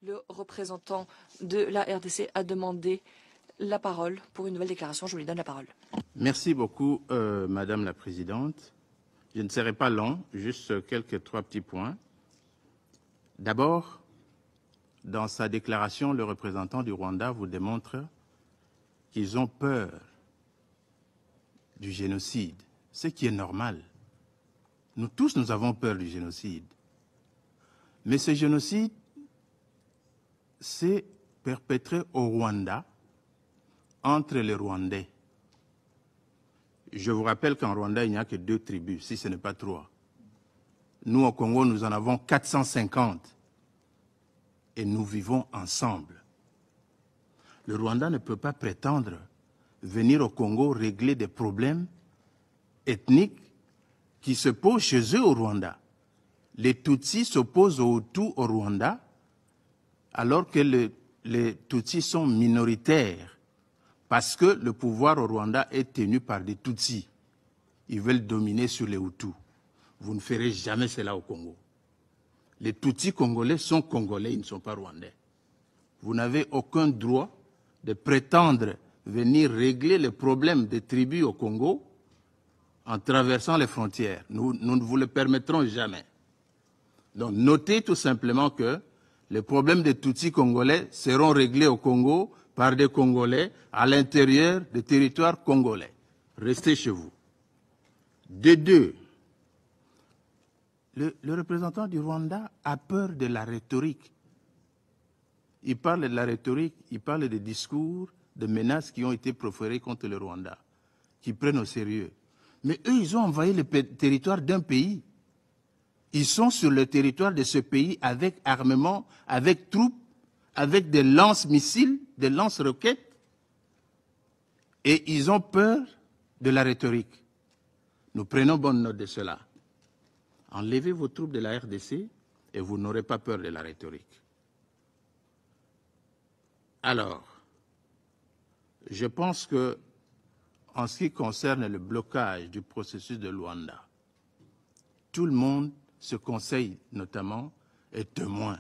Le représentant de la RDC a demandé la parole pour une nouvelle déclaration. Je lui donne la parole. Merci beaucoup, Madame la Présidente. Je ne serai pas long, juste trois petits points. D'abord, dans sa déclaration, le représentant du Rwanda vous démontre qu'ils ont peur du génocide, ce qui est normal. Nous tous, nous avons peur du génocide. Mais ce génocide s'est perpétré au Rwanda entre les Rwandais. Je vous rappelle qu'en Rwanda, il n'y a que 2 tribus, si ce n'est pas 3. Nous, au Congo, nous en avons 450 et nous vivons ensemble. Le Rwanda ne peut pas prétendre venir au Congo régler des problèmes ethniques qui se posent chez eux au Rwanda. Les Tutsis s'opposent aux Hutus au Rwanda, alors que les Tutsis sont minoritaires, parce que le pouvoir au Rwanda est tenu par des Tutsis. Ils veulent dominer sur les Hutus. Vous ne ferez jamais cela au Congo. Les Tutsis congolais sont congolais, ils ne sont pas rwandais. Vous n'avez aucun droit de prétendre venir régler les problèmes des tribus au Congo en traversant les frontières. Nous ne vous le permettrons jamais. Donc, notez tout simplement que les problèmes des Tutsis congolais seront réglés au Congo par des Congolais à l'intérieur des territoires congolais. Restez chez vous. De deux, le représentant du Rwanda a peur de la rhétorique. Il parle de la rhétorique, il parle des discours, de menaces qui ont été proférés contre le Rwanda, qui prennent au sérieux. Mais eux, ils ont envahi le territoire d'un pays. Ils sont sur le territoire de ce pays avec armement, avec troupes, avec des lance-missiles, des lance-roquettes. Et ils ont peur de la rhétorique. Nous prenons bonne note de cela. Enlevez vos troupes de la RDC et vous n'aurez pas peur de la rhétorique. Alors, je pense que, en ce qui concerne le blocage du processus de Luanda, tout le monde, ce conseil notamment, est témoin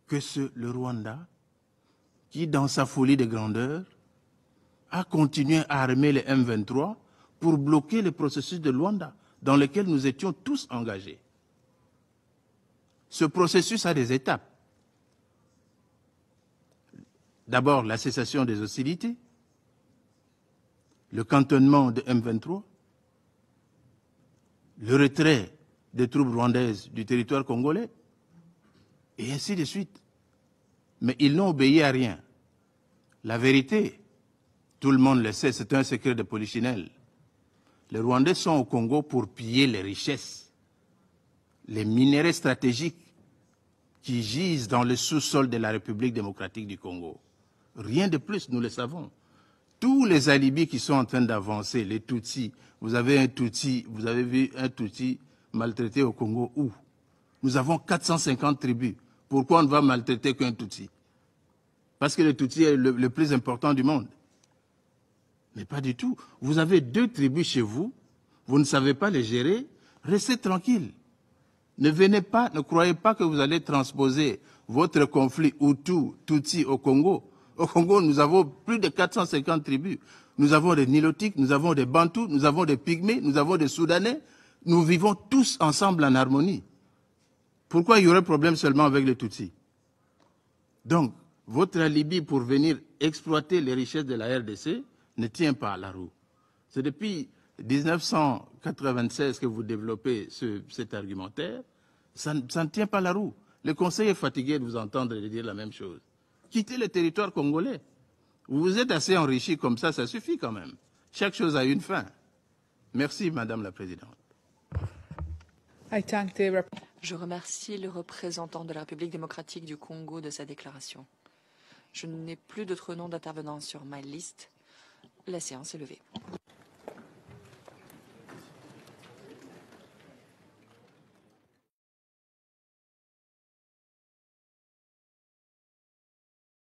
que le Rwanda, qui dans sa folie de grandeur, a continué à armer les M23 pour bloquer le processus de Luanda, dans lequel nous étions tous engagés. Ce processus a des étapes. D'abord, la cessation des hostilités, le cantonnement de M23, le retrait des troupes rwandaises du territoire congolais, et ainsi de suite. Mais ils n'ont obéi à rien. La vérité, tout le monde le sait, c'est un secret de polichinelle. Les Rwandais sont au Congo pour piller les richesses, les minéraux stratégiques qui gisent dans le sous-sol de la République démocratique du Congo. Rien de plus, nous le savons. Tous les alibis qui sont en train d'avancer, les Tutsis, vous avez vu un Tutsi maltraité au Congo où? Nous avons 450 tribus. Pourquoi on ne va maltraiter qu'un Tutsi? Parce que le Tutsi est le plus important du monde. Mais pas du tout. Vous avez 2 tribus chez vous, vous ne savez pas les gérer, restez tranquille. Ne venez pas, ne croyez pas que vous allez transposer votre conflit Hutu-Tutsi au Congo. Au Congo, nous avons plus de 450 tribus. Nous avons des Nilotiques, nous avons des Bantous, nous avons des Pygmées, nous avons des Soudanais. Nous vivons tous ensemble en harmonie. Pourquoi il y aurait problème seulement avec les Tutsis? Donc, votre alibi pour venir exploiter les richesses de la RDC ne tient pas à la roue. C'est depuis 1996 que vous développez cet argumentaire. Ça ne tient pas la roue. Le Conseil est fatigué de vous entendre dire la même chose. Quittez le territoire congolais. Vous vous êtes assez enrichi comme ça suffit quand même. Chaque chose a une fin. Merci, Madame la Présidente. Je remercie le représentant de la République démocratique du Congo de sa déclaration. Je n'ai plus d'autres noms d'intervenants sur ma liste. La séance est levée.